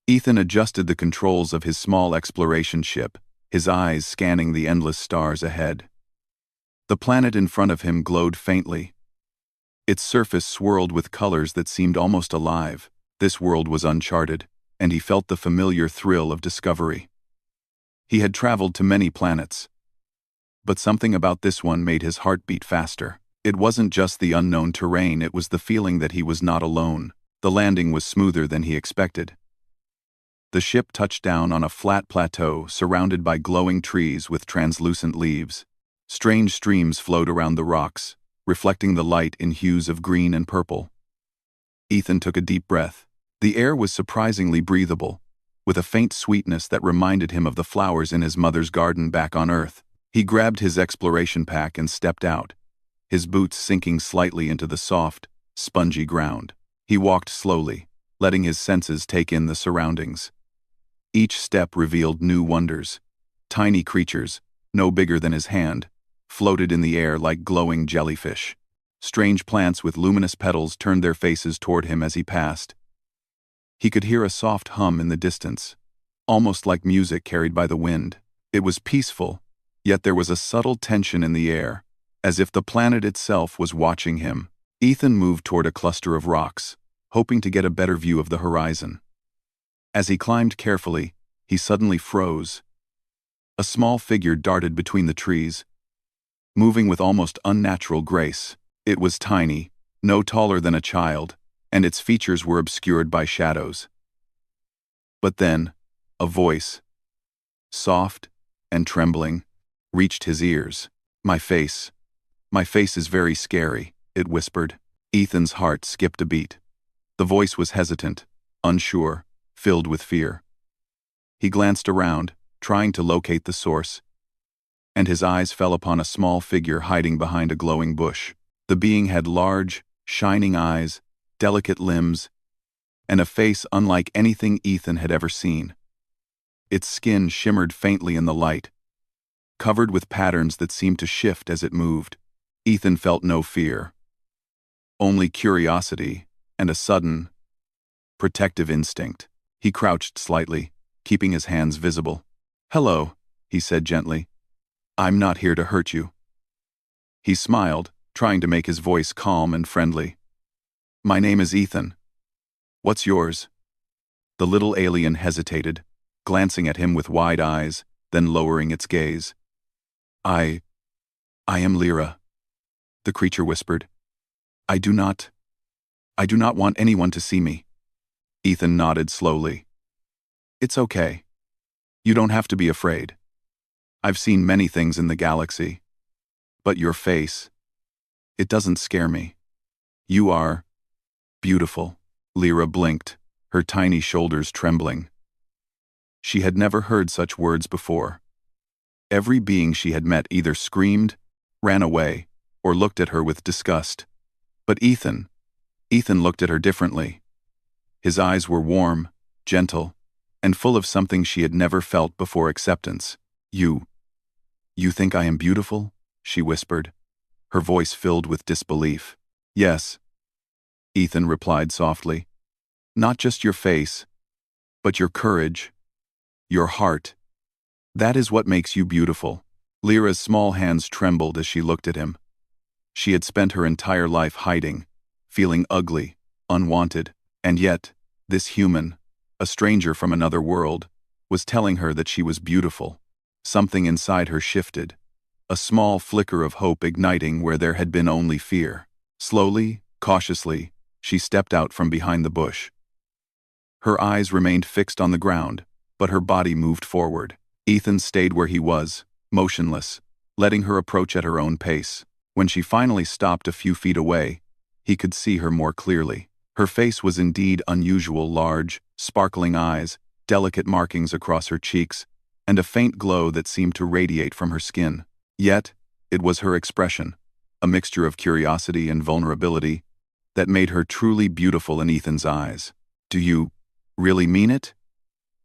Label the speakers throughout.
Speaker 1: Ethan adjusted the controls of his small exploration ship, his eyes scanning the endless stars ahead. The planet in front of him glowed faintly. Its surface swirled with colors that seemed almost alive. This world was uncharted, and he felt the familiar thrill of discovery. He had traveled to many planets, but something about this one made his heart beat faster. It wasn't just the unknown terrain, it was the feeling that he was not alone. The landing was smoother than he expected. The ship touched down on a flat plateau surrounded by glowing trees with translucent leaves. Strange streams flowed around the rocks, reflecting the light in hues of green and purple. Ethan took a deep breath. The air was surprisingly breathable, with a faint sweetness that reminded him of the flowers in his mother's garden back on Earth. He grabbed his exploration pack and stepped out, his boots sinking slightly into the soft, spongy ground. He walked slowly, letting his senses take in the surroundings. Each step revealed new wonders. Tiny creatures, no bigger than his hand, floated in the air like glowing jellyfish. Strange plants with luminous petals turned their faces toward him as he passed. He could hear a soft hum in the distance, almost like music carried by the wind. It was peaceful, yet there was a subtle tension in the air, as if the planet itself was watching him. Ethan moved toward a cluster of rocks, hoping to get a better view of the horizon. As he climbed carefully, he suddenly froze. A small figure darted between the trees, moving with almost unnatural grace. It was tiny, no taller than a child, and its features were obscured by shadows. But then, a voice, soft and trembling, reached his ears. My face is very scary," it whispered. Ethan's heart skipped a beat. The voice was hesitant, unsure, filled with fear. He glanced around, trying to locate the source, and his eyes fell upon a small figure hiding behind a glowing bush. The being had large, shining eyes, delicate limbs, and a face unlike anything Ethan had ever seen. Its skin shimmered faintly in the light, covered with patterns that seemed to shift as it moved. Ethan felt no fear, only curiosity and a sudden, protective instinct. He crouched slightly, keeping his hands visible. "Hello," he said gently. "I'm not here to hurt you." He smiled, trying to make his voice calm and friendly. "My name is Ethan. What's yours?" The little alien hesitated, glancing at him with wide eyes, then lowering its gaze. I am Lyra," the creature whispered. I do not want anyone to see me." Ethan nodded slowly. "It's okay. You don't have to be afraid. I've seen many things in the galaxy. But your face, it doesn't scare me. You are beautiful." Lyra blinked, her tiny shoulders trembling. She had never heard such words before. Every being she had met either screamed, ran away, or looked at her with disgust. But Ethan looked at her differently. His eyes were warm, gentle, and full of something she had never felt before: acceptance. You think I am beautiful?" she whispered, her voice filled with disbelief. "Yes," Ethan replied softly. "Not just your face, but your courage, your heart. That is what makes you beautiful." Lyra's small hands trembled as she looked at him. She had spent her entire life hiding, feeling ugly, unwanted, and yet, this human, a stranger from another world, was telling her that she was beautiful. Something inside her shifted, a small flicker of hope igniting where there had been only fear. Slowly, cautiously, she stepped out from behind the bush. Her eyes remained fixed on the ground, but her body moved forward. Ethan stayed where he was, motionless, letting her approach at her own pace. When she finally stopped a few feet away, he could see her more clearly. Her face was indeed unusual: large, sparkling eyes, delicate markings across her cheeks, and a faint glow that seemed to radiate from her skin. Yet, it was her expression, a mixture of curiosity and vulnerability, that made her truly beautiful in Ethan's eyes. "Do you really mean it?"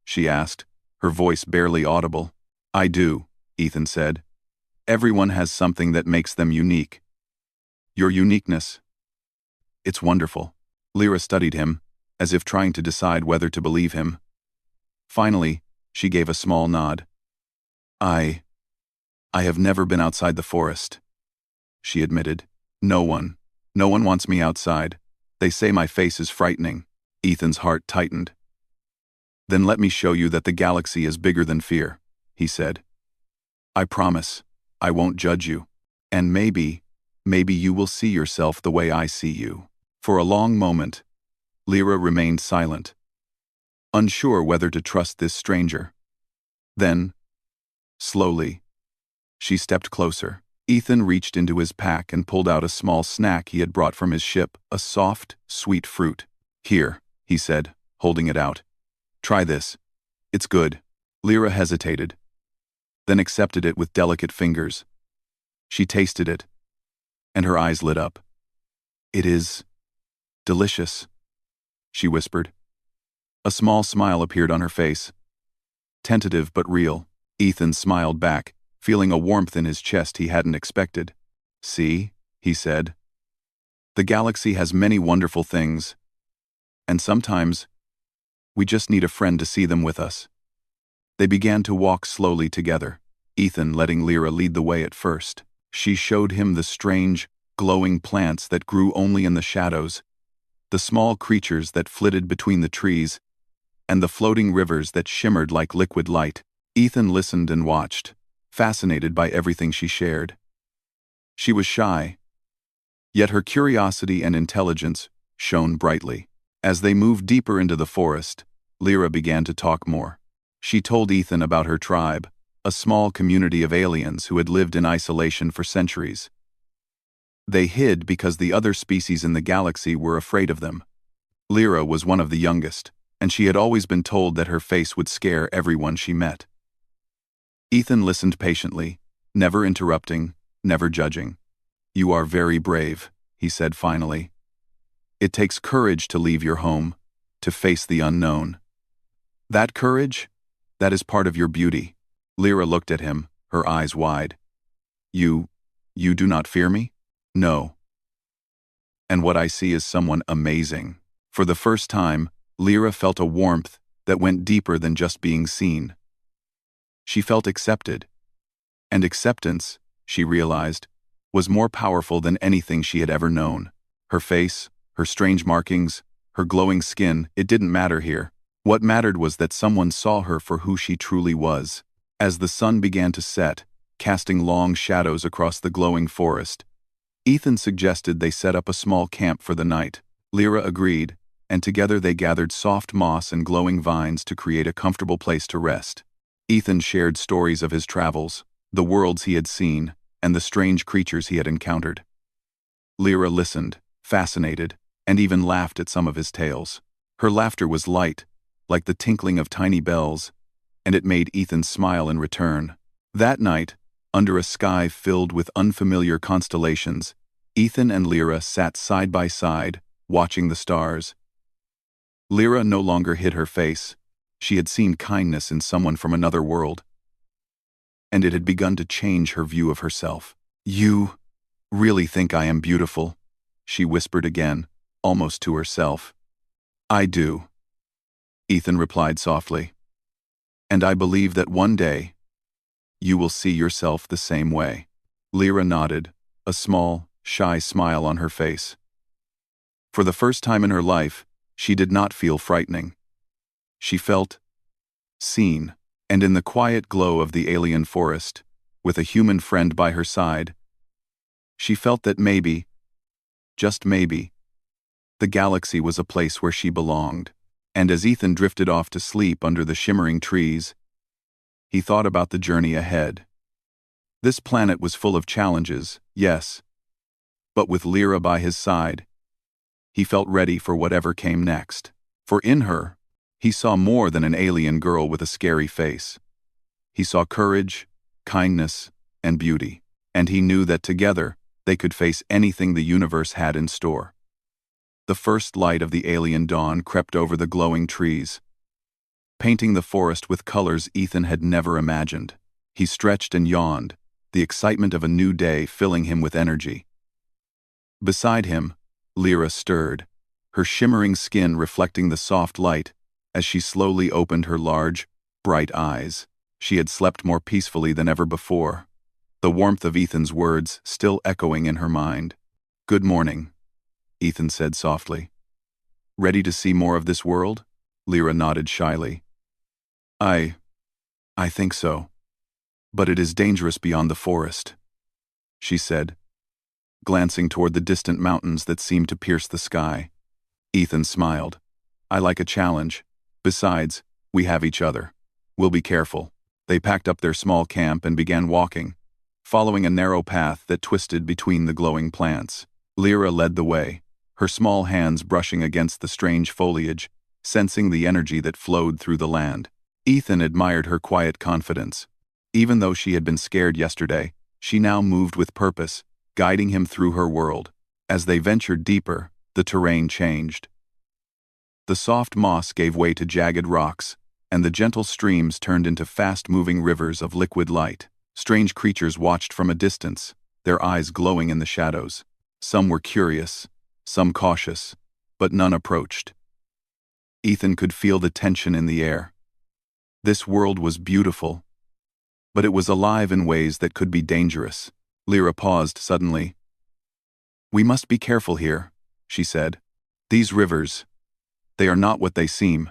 Speaker 1: she asked, her voice barely audible. "I do," Ethan said. "Everyone has something that makes them unique. Your uniqueness, it's wonderful." Lyra studied him, as if trying to decide whether to believe him. Finally, she gave a small nod. I have never been outside the forest, she admitted. No one wants me outside. They say my face is frightening. Ethan's heart tightened. Then let me show you that the galaxy is bigger than fear, he said. I promise, I won't judge you. And maybe you will see yourself the way I see you. For a long moment, Lyra remained silent, unsure whether to trust this stranger. Then, slowly, she stepped closer. Ethan reached into his pack and pulled out a small snack he had brought from his ship, a soft, sweet fruit. Here, he said, holding it out. Try this. It's good. Lyra hesitated, then accepted it with delicate fingers. She tasted it, and her eyes lit up. It is delicious, she whispered. A small smile appeared on her face. Tentative but real. Ethan smiled back, feeling a warmth in his chest he hadn't expected. See, he said. The galaxy has many wonderful things, and sometimes we just need a friend to see them with us. They began to walk slowly together, Ethan letting Lyra lead the way at first. She showed him the strange, glowing plants that grew only in the shadows, the small creatures that flitted between the trees, and the floating rivers that shimmered like liquid light. Ethan listened and watched, fascinated by everything she shared. She was shy, yet her curiosity and intelligence shone brightly. As they moved deeper into the forest, Lyra began to talk more. She told Ethan about her tribe, a small community of aliens who had lived in isolation for centuries. They hid because the other species in the galaxy were afraid of them. Lyra was one of the youngest, and she had always been told that her face would scare everyone she met. Ethan listened patiently, never interrupting, never judging. You are very brave, he said finally. It takes courage to leave your home, to face the unknown. That courage, that is part of your beauty. Lyra looked at him, her eyes wide. You do not fear me? No. And what I see is someone amazing. For the first time, Lyra felt a warmth that went deeper than just being seen. She felt accepted. And acceptance, she realized, was more powerful than anything she had ever known. Her face, her strange markings, her glowing skin, it didn't matter here. What mattered was that someone saw her for who she truly was. As the sun began to set, casting long shadows across the glowing forest, Ethan suggested they set up a small camp for the night. Lyra agreed, and together they gathered soft moss and glowing vines to create a comfortable place to rest. Ethan shared stories of his travels, the worlds he had seen, and the strange creatures he had encountered. Lyra listened, fascinated, and even laughed at some of his tales. Her laughter was light, like the tinkling of tiny bells, and it made Ethan smile in return. That night, under a sky filled with unfamiliar constellations, Ethan and Lyra sat side by side, watching the stars. Lyra no longer hid her face. She had seen kindness in someone from another world, and it had begun to change her view of herself. You really think I am beautiful? She whispered again, almost to herself. I do, Ethan replied softly. And I believe that one day, you will see yourself the same way. Lyra nodded, a small, shy smile on her face. For the first time in her life, she did not feel frightening. She felt seen, and in the quiet glow of the alien forest, with a human friend by her side, she felt that maybe, just maybe, the galaxy was a place where she belonged. And as Ethan drifted off to sleep under the shimmering trees, he thought about the journey ahead. This planet was full of challenges, yes, but with Lyra by his side, he felt ready for whatever came next. For in her, he saw more than an alien girl with a scary face. He saw courage, kindness, and beauty, and he knew that together they could face anything the universe had in store. The first light of the alien dawn crept over the glowing trees, painting the forest with colors Ethan had never imagined. He stretched and yawned, the excitement of a new day filling him with energy. Beside him, Lyra stirred, her shimmering skin reflecting the soft light as she slowly opened her large, bright eyes. She had slept more peacefully than ever before, the warmth of Ethan's words still echoing in her mind. "Good morning," Ethan said softly. "Ready to see more of this world?" Lyra nodded shyly. I think so. But it is dangerous beyond the forest," she said, glancing toward the distant mountains that seemed to pierce the sky. Ethan smiled. "I like a challenge. Besides, we have each other. We'll be careful." They packed up their small camp and began walking, following a narrow path that twisted between the glowing plants. Lyra led the way, her small hands brushing against the strange foliage, sensing the energy that flowed through the land. Ethan admired her quiet confidence. Even though she had been scared yesterday, she now moved with purpose, guiding him through her world. As they ventured deeper, the terrain changed. The soft moss gave way to jagged rocks, and the gentle streams turned into fast-moving rivers of liquid light. Strange creatures watched from a distance, their eyes glowing in the shadows. Some were curious, some cautious, but none approached. Ethan could feel the tension in the air. This world was beautiful, but it was alive in ways that could be dangerous. Lyra paused suddenly. "We must be careful here," she said. "These rivers, they are not what they seem.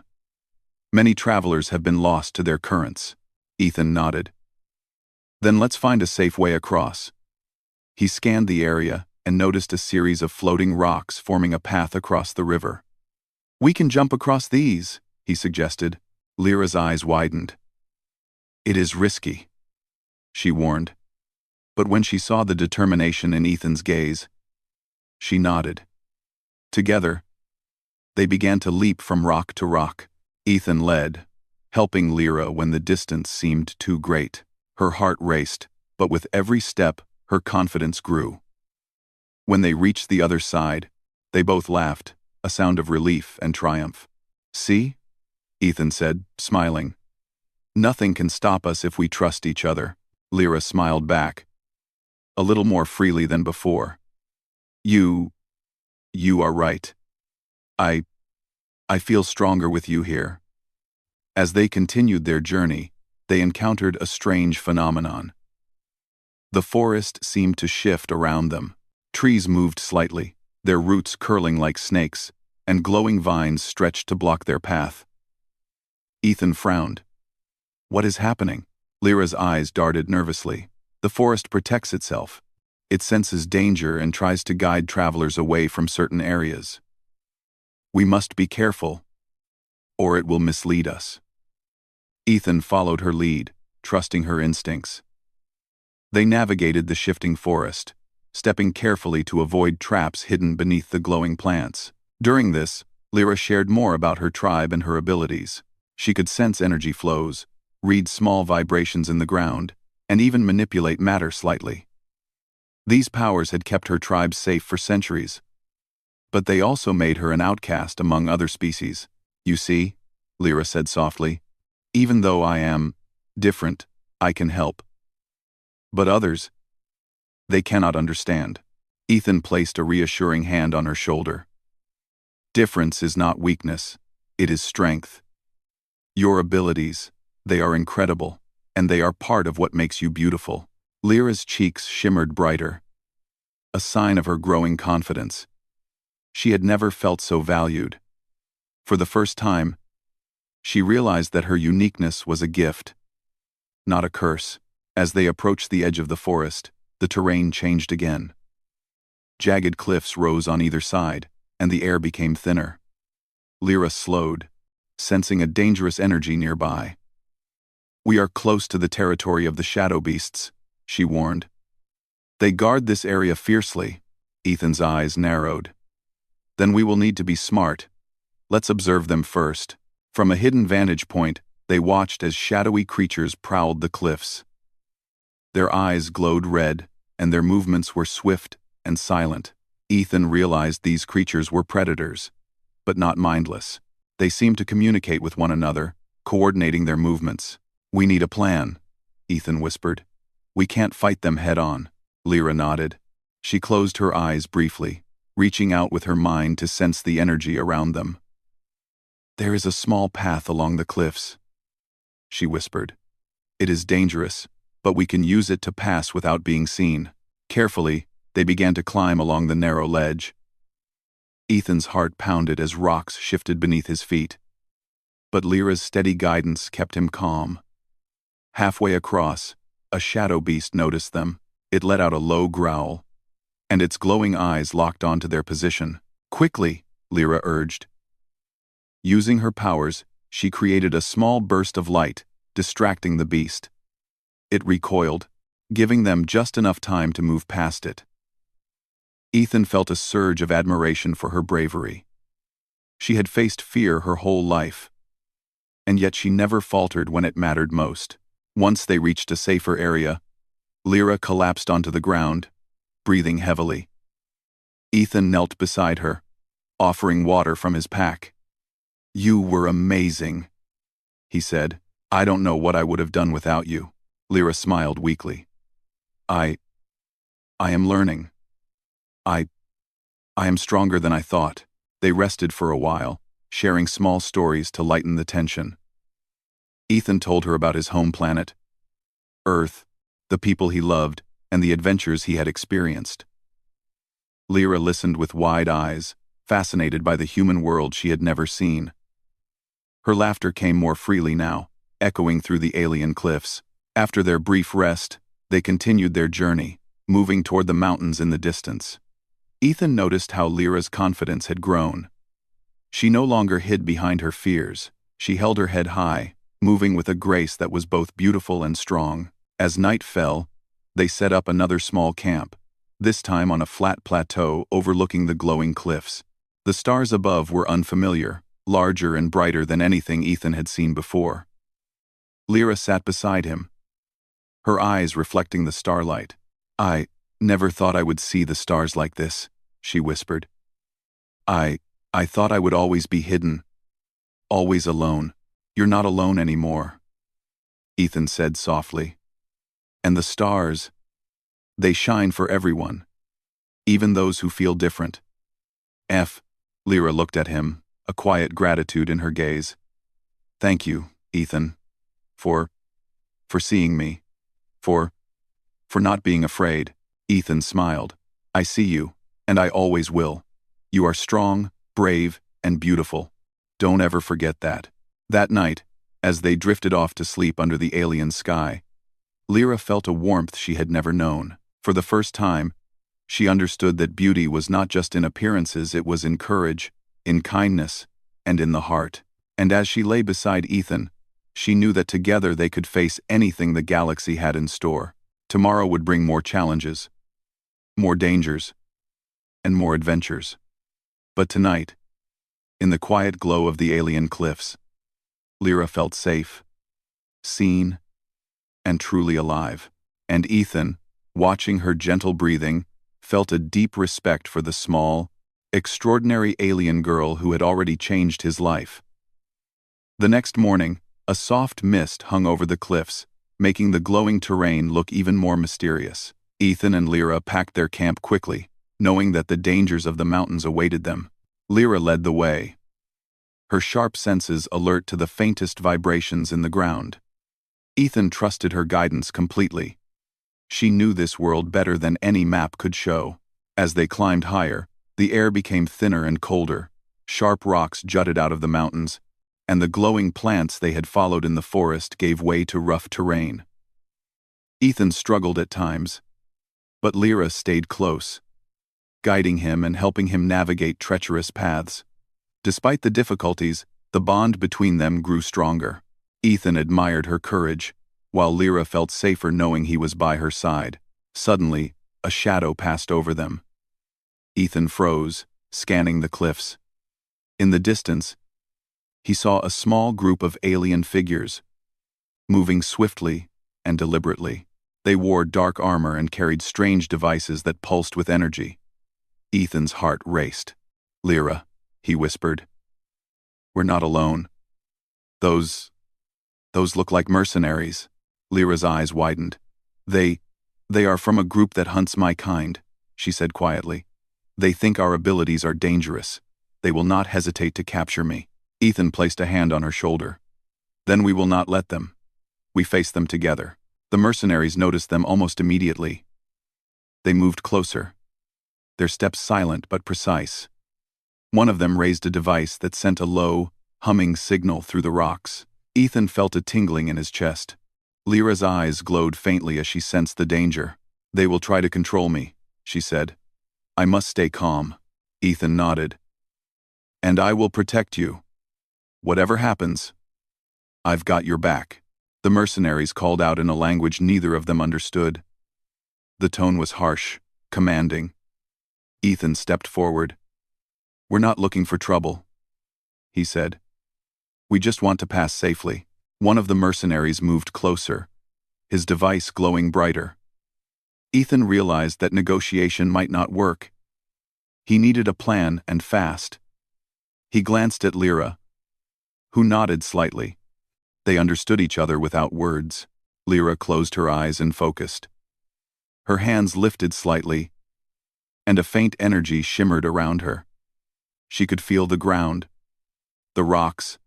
Speaker 1: Many travelers have been lost to their currents." Ethan nodded. "Then let's find a safe way across." He scanned the area and noticed a series of floating rocks forming a path across the river. "We can jump across these," he suggested. Lyra's eyes widened. "It is risky," she warned. But when she saw the determination in Ethan's gaze, she nodded. Together, they began to leap from rock to rock. Ethan led, helping Lyra when the distance seemed too great. Her heart raced, but with every step, her confidence grew. When they reached the other side, they both laughed, a sound of relief and triumph. "See?" Ethan said, smiling. "Nothing can stop us if we trust each other." Lyra smiled back, a little more freely than before. You are right. I feel stronger with you here." As they continued their journey, they encountered a strange phenomenon. The forest seemed to shift around them. Trees moved slightly, their roots curling like snakes, and glowing vines stretched to block their path. Ethan frowned. "What is happening?" Lyra's eyes darted nervously. "The forest protects itself. It senses danger and tries to guide travelers away from certain areas. We must be careful, or it will mislead us." Ethan followed her lead, trusting her instincts. They navigated the shifting forest, stepping carefully to avoid traps hidden beneath the glowing plants. During this, Lyra shared more about her tribe and her abilities. She could sense energy flows, read small vibrations in the ground, and even manipulate matter slightly. These powers had kept her tribe safe for centuries. But they also made her an outcast among other species. "You see," Lyra said softly, "even though I am different, I can help. But others, they cannot understand." Ethan placed a reassuring hand on her shoulder. "Difference is not weakness, it is strength. Your abilities, they are incredible, and they are part of what makes you beautiful." Lyra's cheeks shimmered brighter, a sign of her growing confidence. She had never felt so valued. For the first time, she realized that her uniqueness was a gift, not a curse. As they approached the edge of the forest, the terrain changed again. Jagged cliffs rose on either side, and the air became thinner. Lyra slowed, sensing a dangerous energy nearby. "We are close to the territory of the shadow beasts," she warned. "They guard this area fiercely." Ethan's eyes narrowed. "Then we will need to be smart. Let's observe them first." From a hidden vantage point, they watched as shadowy creatures prowled the cliffs. Their eyes glowed red, and their movements were swift and silent. Ethan realized these creatures were predators, but not mindless. They seemed to communicate with one another, coordinating their movements. "We need a plan," Ethan whispered. "We can't fight them head-on." Lyra nodded. She closed her eyes briefly, reaching out with her mind to sense the energy around them. There is a small path along the cliffs, she whispered. It is dangerous, but we can use it to pass without being seen. Carefully, they began to climb along the narrow ledge. Ethan's heart pounded as rocks shifted beneath his feet. But Lyra's steady guidance kept him calm. Halfway across, a shadow beast noticed them. It let out a low growl, and its glowing eyes locked onto their position. Quickly, Lyra urged. Using her powers, she created a small burst of light, distracting the beast. It recoiled, giving them just enough time to move past it. Ethan felt a surge of admiration for her bravery. She had faced fear her whole life, and yet she never faltered when it mattered most. Once they reached a safer area, Lyra collapsed onto the ground, breathing heavily. Ethan knelt beside her, offering water from his pack. "You were amazing," he said. "I don't know what I would have done without you." Lyra smiled weakly. I am learning. I am stronger than I thought." They rested for a while, sharing small stories to lighten the tension. Ethan told her about his home planet, Earth, the people he loved, and the adventures he had experienced. Lyra listened with wide eyes, fascinated by the human world she had never seen. Her laughter came more freely now, echoing through the alien cliffs. After their brief rest, they continued their journey, moving toward the mountains in the distance. Ethan noticed how Lyra's confidence had grown. She no longer hid behind her fears. She held her head high, moving with a grace that was both beautiful and strong. As night fell, they set up another small camp, this time on a flat plateau overlooking the glowing cliffs. The stars above were unfamiliar, larger and brighter than anything Ethan had seen before. Lyra sat beside him, her eyes reflecting the starlight. "I never thought I would see the stars like this," she whispered. I thought I would always be hidden, always alone." "You're not alone anymore," Ethan said softly. "And the stars, they shine for everyone, even those who feel different." Lyra looked at him, a quiet gratitude in her gaze. "Thank you, Ethan, for seeing me, for not being afraid." Ethan smiled. "I see you, and I always will. You are strong, brave, and beautiful. Don't ever forget that." That night, as they drifted off to sleep under the alien sky, Lyra felt a warmth she had never known. For the first time, she understood that beauty was not just in appearances, it was in courage, in kindness, and in the heart. And as she lay beside Ethan, she knew that together they could face anything the galaxy had in store. Tomorrow would bring more challenges, more dangers, and more adventures. But tonight, in the quiet glow of the alien cliffs, Lyra felt safe, seen, and truly alive. And Ethan, watching her gentle breathing, felt a deep respect for the small, extraordinary alien girl who had already changed his life. The next morning, a soft mist hung over the cliffs, making the glowing terrain look even more mysterious. Ethan and Lyra packed their camp quickly, knowing that the dangers of the mountains awaited them. Lyra led the way, her sharp senses alert to the faintest vibrations in the ground. Ethan trusted her guidance completely. She knew this world better than any map could show. As they climbed higher, the air became thinner and colder. Sharp rocks jutted out of the mountains, and the glowing plants they had followed in the forest gave way to rough terrain. Ethan struggled at times, but Lyra stayed close, guiding him and helping him navigate treacherous paths. Despite the difficulties, the bond between them grew stronger. Ethan admired her courage, while Lyra felt safer knowing he was by her side. Suddenly, a shadow passed over them. Ethan froze, scanning the cliffs. In the distance, he saw a small group of alien figures, moving swiftly and deliberately. They wore dark armor and carried strange devices that pulsed with energy. Ethan's heart raced. "Lyra," he whispered, "we're not alone. Those look like mercenaries." Lyra's eyes widened. They are from a group that hunts my kind," she said quietly. "They think our abilities are dangerous. They will not hesitate to capture me." Ethan placed a hand on her shoulder. Then we will not let them. We face them together. The mercenaries noticed them almost immediately. They moved closer, their steps silent but precise. One of them raised a device that sent a low, humming signal through the rocks. Ethan felt a tingling in his chest. Lyra's eyes glowed faintly as she sensed the danger. They will try to control me, she said. I must stay calm. Ethan nodded. And I will protect you. Whatever happens, I've got your back. The mercenaries called out in a language neither of them understood. The tone was harsh, commanding. Ethan stepped forward. We're not looking for trouble, he said. We just want to pass safely. One of the mercenaries moved closer, his device glowing brighter. Ethan realized that negotiation might not work. He needed a plan, and fast. He glanced at Lyra, who nodded slightly. They understood each other without words. Lyra closed her eyes and focused. Her hands lifted slightly, and a faint energy shimmered around her. She could feel the ground, the rocks,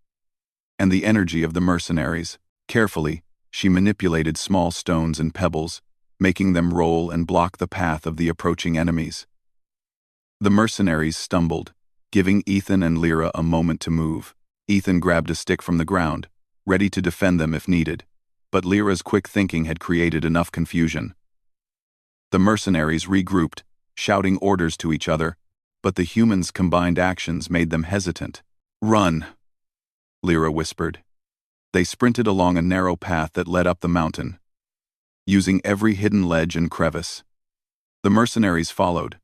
Speaker 1: and the energy of the mercenaries. Carefully, she manipulated small stones and pebbles, making them roll and block the path of the approaching enemies. The mercenaries stumbled, giving Ethan and Lyra a moment to move. Ethan grabbed a stick from the ground, ready to defend them if needed, but Lyra's quick thinking had created enough confusion. The mercenaries regrouped, shouting orders to each other, but the humans' combined actions made them hesitant. Run, Lyra whispered. They sprinted along a narrow path that led up the mountain, using every hidden ledge and crevice. The mercenaries followed,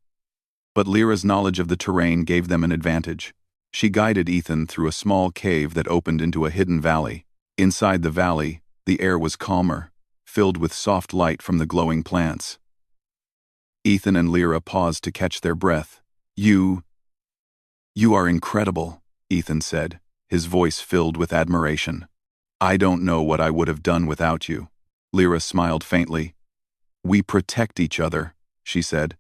Speaker 1: but Lyra's knowledge of the terrain gave them an advantage. She guided Ethan through a small cave that opened into a hidden valley. Inside the valley, the air was calmer, filled with soft light from the glowing plants. Ethan and Lyra paused to catch their breath. You are incredible, Ethan said, his voice filled with admiration. I don't know what I would have done without you. Lyra smiled faintly. We protect each other, she said.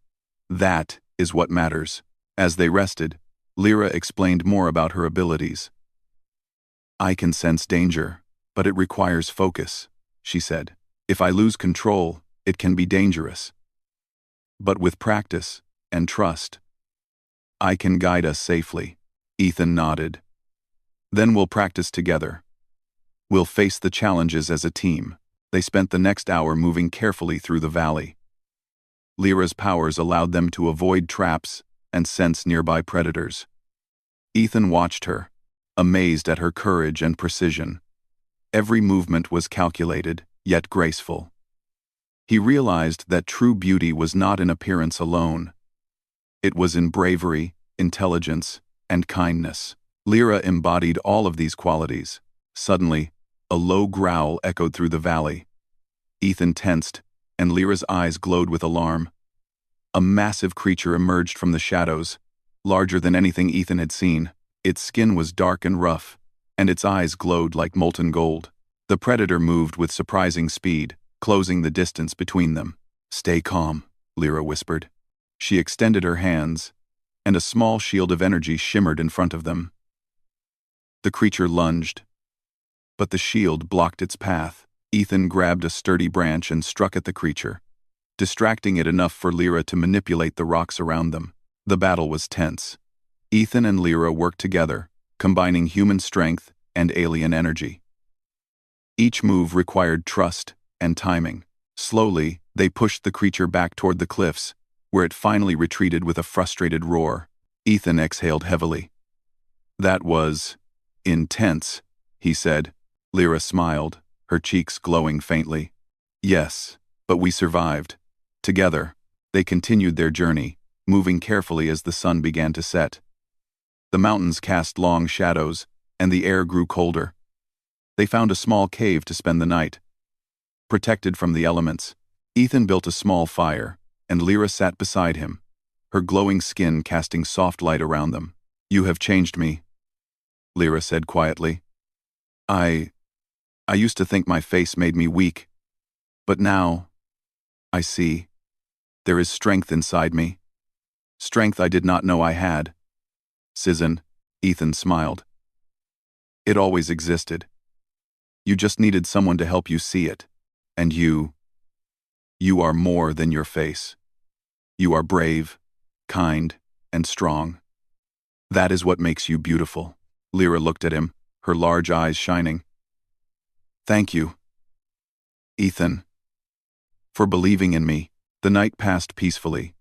Speaker 1: That is what matters. As they rested, Lyra explained more about her abilities. I can sense danger, but it requires focus, she said. If I lose control, it can be dangerous. But with practice and trust, I can guide us safely. Ethan nodded. Then we'll practice together. We'll face the challenges as a team. They spent the next hour moving carefully through the valley. Lyra's powers allowed them to avoid traps and sense nearby predators. Ethan watched her, amazed at her courage and precision. Every movement was calculated, yet graceful. He realized that true beauty was not in appearance alone. It was in bravery, intelligence, and kindness. Lyra embodied all of these qualities. Suddenly, a low growl echoed through the valley. Ethan tensed, and Lyra's eyes glowed with alarm. A massive creature emerged from the shadows, larger than anything Ethan had seen. Its skin was dark and rough, and its eyes glowed like molten gold. The predator moved with surprising speed, closing the distance between them. Stay calm, Lyra whispered. She extended her hands, and a small shield of energy shimmered in front of them. The creature lunged, but the shield blocked its path. Ethan grabbed a sturdy branch and struck at the creature, distracting it enough for Lyra to manipulate the rocks around them. The battle was tense. Ethan and Lyra worked together, combining human strength and alien energy. Each move required trust and timing. Slowly, they pushed the creature back toward the cliffs, where it finally retreated with a frustrated roar. Ethan exhaled heavily. That was intense, he said. Lyra smiled, her cheeks glowing faintly. Yes, but we survived. Together, they continued their journey, moving carefully as the sun began to set. The mountains cast long shadows, and the air grew colder. They found a small cave to spend the night. Protected from the elements, Ethan built a small fire, and Lyra sat beside him, her glowing skin casting soft light around them. You have changed me, Lyra said quietly. I used to think my face made me weak, but now, I see. There is strength inside me. Strength I did not know I had. Ethan smiled. It always existed. You just needed someone to help you see it. And you are more than your face. You are brave, kind, and strong. That is what makes you beautiful. Lyra looked at him, her large eyes shining. Thank you, Ethan, for believing in me. The night passed peacefully.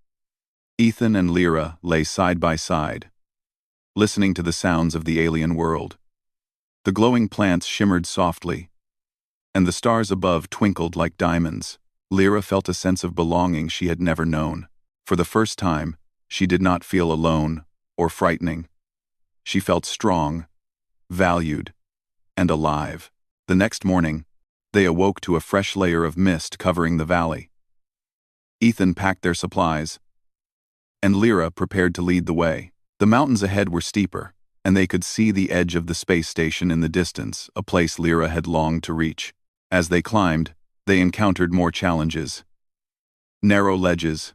Speaker 1: Ethan and Lyra lay side by side, listening to the sounds of the alien world. The glowing plants shimmered softly, and the stars above twinkled like diamonds. Lyra felt a sense of belonging she had never known. For the first time, she did not feel alone or frightening. She felt strong, valued, and alive. The next morning, they awoke to a fresh layer of mist covering the valley. Ethan packed their supplies, and Lyra prepared to lead the way. The mountains ahead were steeper, and they could see the edge of the space station in the distance, a place Lyra had longed to reach. As they climbed, they encountered more challenges. Narrow ledges,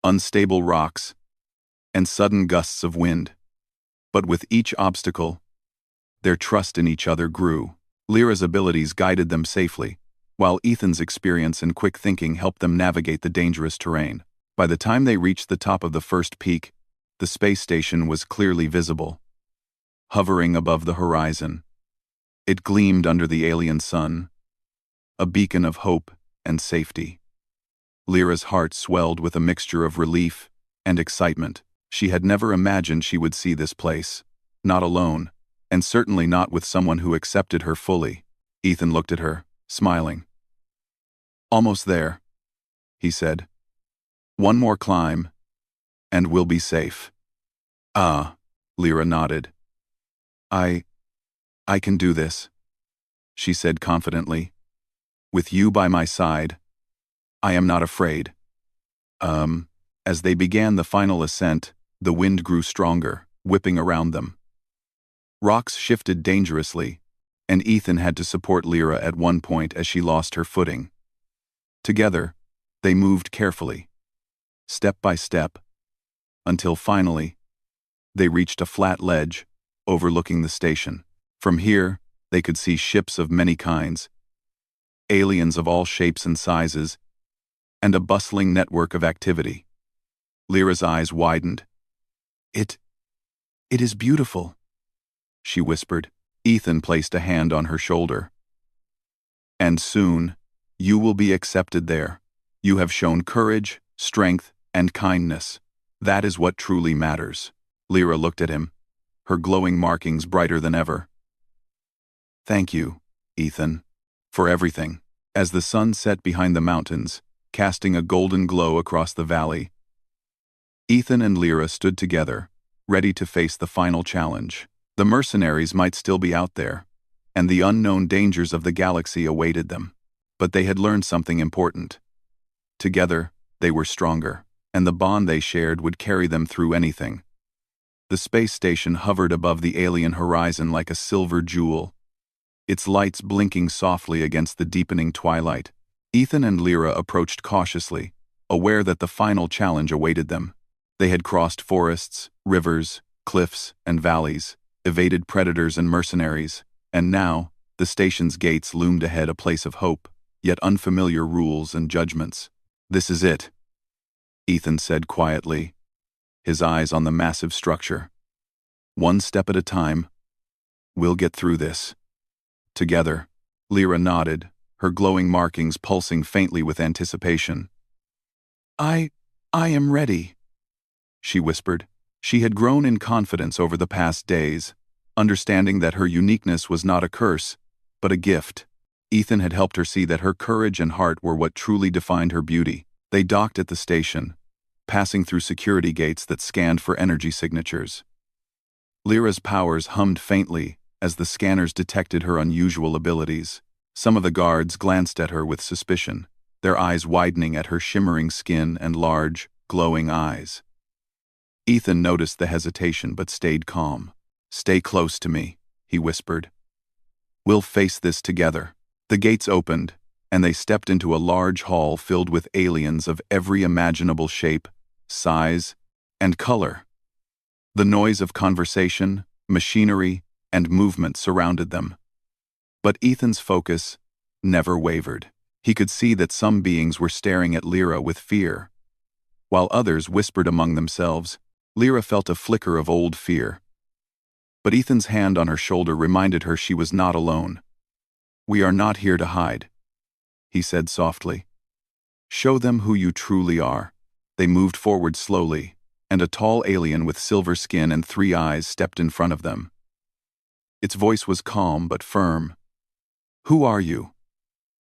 Speaker 1: unstable rocks, and sudden gusts of wind. But with each obstacle, their trust in each other grew. Lyra's abilities guided them safely, while Ethan's experience and quick thinking helped them navigate the dangerous terrain. By the time they reached the top of the first peak, the space station was clearly visible, hovering above the horizon. It gleamed under the alien sun, a beacon of hope and safety. Lyra's heart swelled with a mixture of relief and excitement. She had never imagined she would see this place, not alone, and certainly not with someone who accepted her fully. Ethan looked at her, smiling. Almost there, he said. One more climb, and we'll be safe. Ah, Lyra nodded. I can do this, she said confidently. With you by my side, I am not afraid. As they began the final ascent, the wind grew stronger, whipping around them. Rocks shifted dangerously, and Ethan had to support Lyra at one point as she lost her footing. Together, they moved carefully, step by step, until finally, they reached a flat ledge overlooking the station. From here, they could see ships of many kinds, aliens of all shapes and sizes, and a bustling network of activity. Lyra's eyes widened. It is beautiful, she whispered. Ethan placed a hand on her shoulder. And soon, you will be accepted there. You have shown courage, strength, and kindness. That is what truly matters. Lyra looked at him, her glowing markings brighter than ever. Thank you, Ethan, for everything. As the sun set behind the mountains, casting a golden glow across the valley, Ethan and Lyra stood together, ready to face the final challenge. The mercenaries might still be out there, and the unknown dangers of the galaxy awaited them. But they had learned something important. Together, they were stronger, and the bond they shared would carry them through anything. The space station hovered above the alien horizon like a silver jewel, its lights blinking softly against the deepening twilight. Ethan and Lyra approached cautiously, aware that the final challenge awaited them. They had crossed forests, rivers, cliffs, and valleys, evaded predators and mercenaries, and now, the station's gates loomed ahead, a place of hope, yet unfamiliar rules and judgments. This is it, Ethan said quietly, his eyes on the massive structure. One step at a time. We'll get through this. Together. Lyra nodded, her glowing markings pulsing faintly with anticipation. I am ready, she whispered. She had grown in confidence over the past days, understanding that her uniqueness was not a curse, but a gift. Ethan had helped her see that her courage and heart were what truly defined her beauty. They docked at the station, passing through security gates that scanned for energy signatures. Lyra's powers hummed faintly as the scanners detected her unusual abilities. Some of the guards glanced at her with suspicion, their eyes widening at her shimmering skin and large, glowing eyes. Ethan noticed the hesitation but stayed calm. Stay close to me, he whispered. We'll face this together. The gates opened, and they stepped into a large hall filled with aliens of every imaginable shape, size, and color. The noise of conversation, machinery, and movement surrounded them. But Ethan's focus never wavered. He could see that some beings were staring at Lyra with fear, while others whispered among themselves. Lyra felt a flicker of old fear. But Ethan's hand on her shoulder reminded her she was not alone. "We are not here to hide," he said softly. "Show them who you truly are." They moved forward slowly, and a tall alien with silver skin and 3 eyes stepped in front of them. Its voice was calm but firm. "Who are you?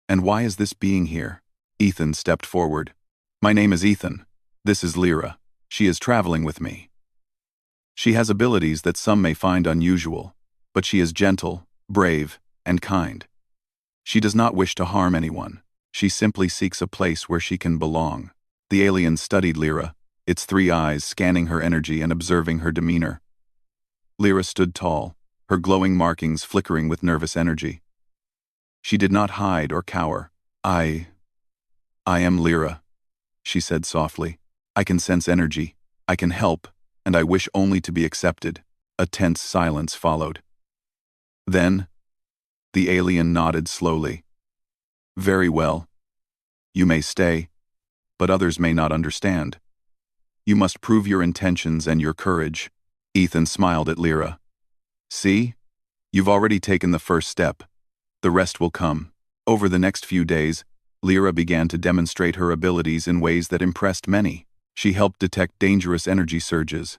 Speaker 1: And why is this being here?" Ethan stepped forward. "My name is Ethan. This is Lyra. She is traveling with me. She has abilities that some may find unusual, but she is gentle, brave, and kind. She does not wish to harm anyone. She simply seeks a place where she can belong." The alien studied Lyra, its 3 eyes scanning her energy and observing her demeanor. Lyra stood tall, her glowing markings flickering with nervous energy. She did not hide or cower. I am Lyra," she said softly. "I can sense energy, I can help, and I wish only to be accepted." A tense silence followed. Then, the alien nodded slowly. "Very well. You may stay, but others may not understand. You must prove your intentions and your courage." Ethan smiled at Lyra. "See? You've already taken the first step. The rest will come." Over the next few days, Lyra began to demonstrate her abilities in ways that impressed many. She helped detect dangerous energy surges,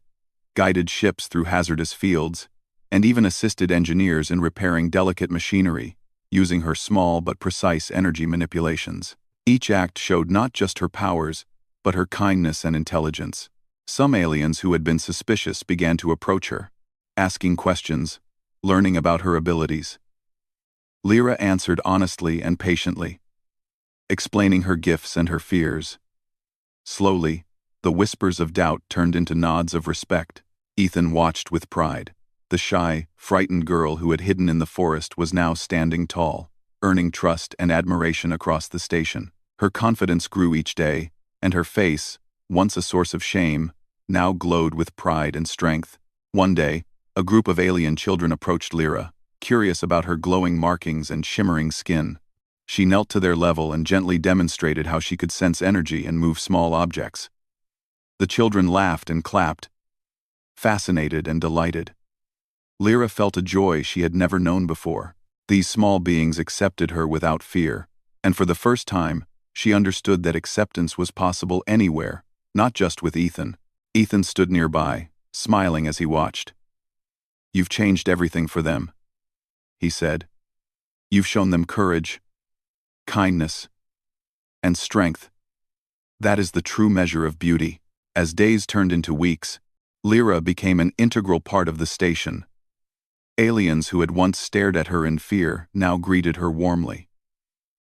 Speaker 1: guided ships through hazardous fields, and even assisted engineers in repairing delicate machinery, using her small but precise energy manipulations. Each act showed not just her powers, but her kindness and intelligence. Some aliens who had been suspicious began to approach her, asking questions, learning about her abilities. Lyra answered honestly and patiently, explaining her gifts and her fears. Slowly, the whispers of doubt turned into nods of respect. Ethan watched with pride. The shy, frightened girl who had hidden in the forest was now standing tall, earning trust and admiration across the station. Her confidence grew each day, and her face, once a source of shame, now glowed with pride and strength. One day, a group of alien children approached Lyra, curious about her glowing markings and shimmering skin. She knelt to their level and gently demonstrated how she could sense energy and move small objects. The children laughed and clapped, fascinated and delighted. Lyra felt a joy she had never known before. These small beings accepted her without fear, and for the first time, she understood that acceptance was possible anywhere, not just with Ethan. Ethan stood nearby, smiling as he watched. "You've changed everything for them," he said. "You've shown them courage, kindness, and strength. That is the true measure of beauty." As days turned into weeks, Lyra became an integral part of the station. Aliens who had once stared at her in fear now greeted her warmly.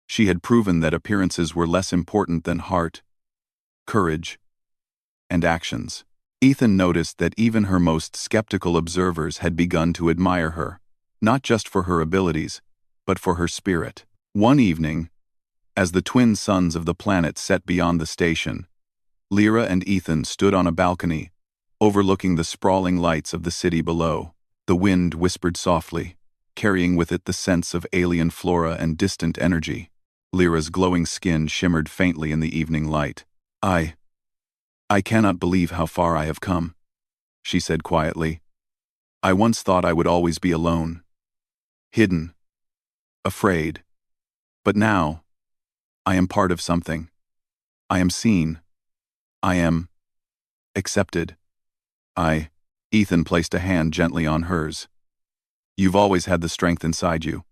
Speaker 1: She had proven that appearances were less important than heart, courage, and actions. Ethan noticed that even her most skeptical observers had begun to admire her, not just for her abilities, but for her spirit. One evening, as the twin suns of the planet set beyond the station, Lyra and Ethan stood on a balcony, overlooking the sprawling lights of the city below. The wind whispered softly, carrying with it the sense of alien flora and distant energy. Lyra's glowing skin shimmered faintly in the evening light. I cannot believe how far I have come," she said quietly. "I once thought I would always be alone, hidden, afraid. But now, I am part of something. I am seen. I am accepted. Ethan placed a hand gently on hers. "You've always had the strength inside you.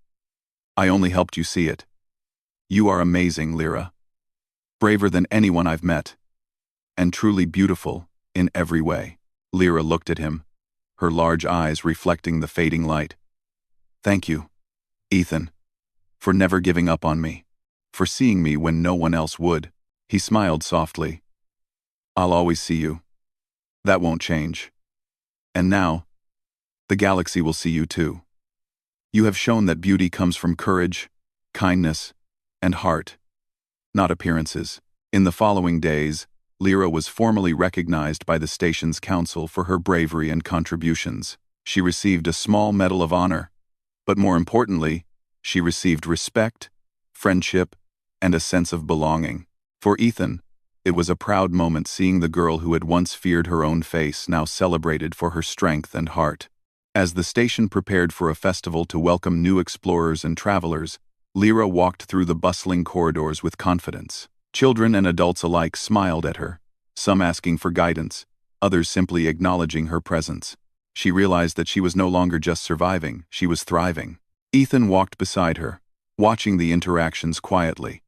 Speaker 1: I only helped you see it. You are amazing, Lyra. Braver than anyone I've met. And truly beautiful in every way." Lyra looked at him, her large eyes reflecting the fading light. "Thank you, Ethan, for never giving up on me, for seeing me when no one else would." He smiled softly. "I'll always see you. That won't change. And now, the galaxy will see you too. You have shown that beauty comes from courage, kindness, and heart, not appearances." In the following days, Lyra was formally recognized by the station's council for her bravery and contributions. She received a small Medal of Honor, but more importantly, she received respect, friendship, and a sense of belonging. For Ethan, it was a proud moment seeing the girl who had once feared her own face now celebrated for her strength and heart. As the station prepared for a festival to welcome new explorers and travelers, Lyra walked through the bustling corridors with confidence. Children and adults alike smiled at her, some asking for guidance, others simply acknowledging her presence. She realized that she was no longer just surviving, she was thriving. Ethan walked beside her, watching the interactions quietly.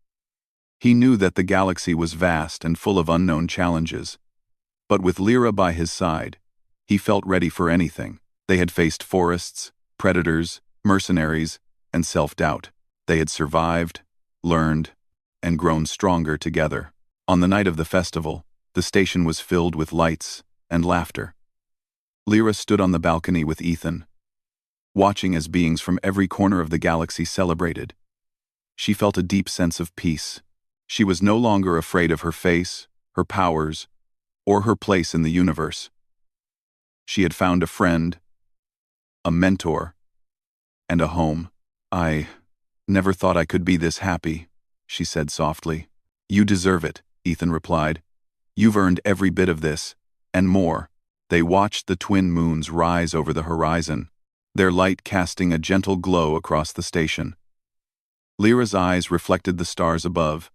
Speaker 1: He knew that the galaxy was vast and full of unknown challenges. But with Lyra by his side, he felt ready for anything. They had faced forests, predators, mercenaries, and self-doubt. They had survived, learned, and grown stronger together. On the night of the festival, the station was filled with lights and laughter. Lyra stood on the balcony with Ethan, watching as beings from every corner of the galaxy celebrated. She felt a deep sense of peace. She was no longer afraid of her face, her powers, or her place in the universe. She had found a friend, a mentor, and a home. "I never thought I could be this happy," she said softly. "You deserve it," Ethan replied. "You've earned every bit of this, and more." They watched the twin moons rise over the horizon, their light casting a gentle glow across the station. Lyra's eyes reflected the stars above,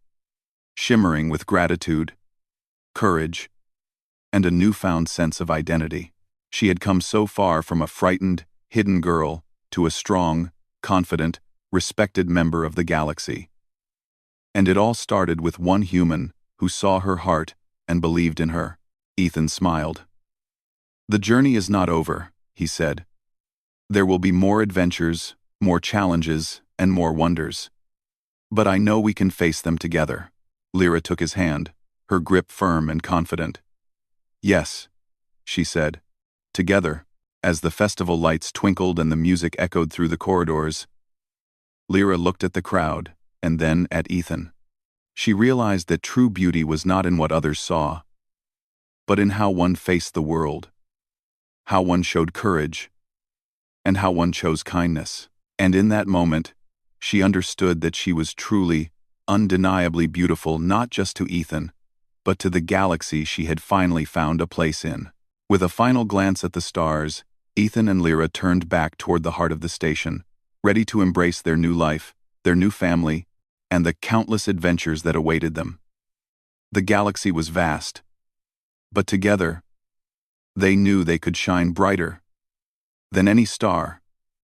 Speaker 1: shimmering with gratitude, courage, and a newfound sense of identity. She had come so far from a frightened, hidden girl to a strong, confident, respected member of the galaxy. And it all started with one human who saw her heart and believed in her. Ethan smiled. "The journey is not over," he said. "There will be more adventures, more challenges, and more wonders. But I know we can face them together." Lyra took his hand, her grip firm and confident. "Yes," she said. Together, as the festival lights twinkled and the music echoed through the corridors, Lyra looked at the crowd, and then at Ethan. She realized that true beauty was not in what others saw, but in how one faced the world, how one showed courage, and how one chose kindness. And in that moment, she understood that she was truly, undeniably beautiful not just to Ethan, but to the galaxy she had finally found a place in. With a final glance at the stars, Ethan and Lyra turned back toward the heart of the station, ready to embrace their new life, their new family, and the countless adventures that awaited them. The galaxy was vast, but together, they knew they could shine brighter than any star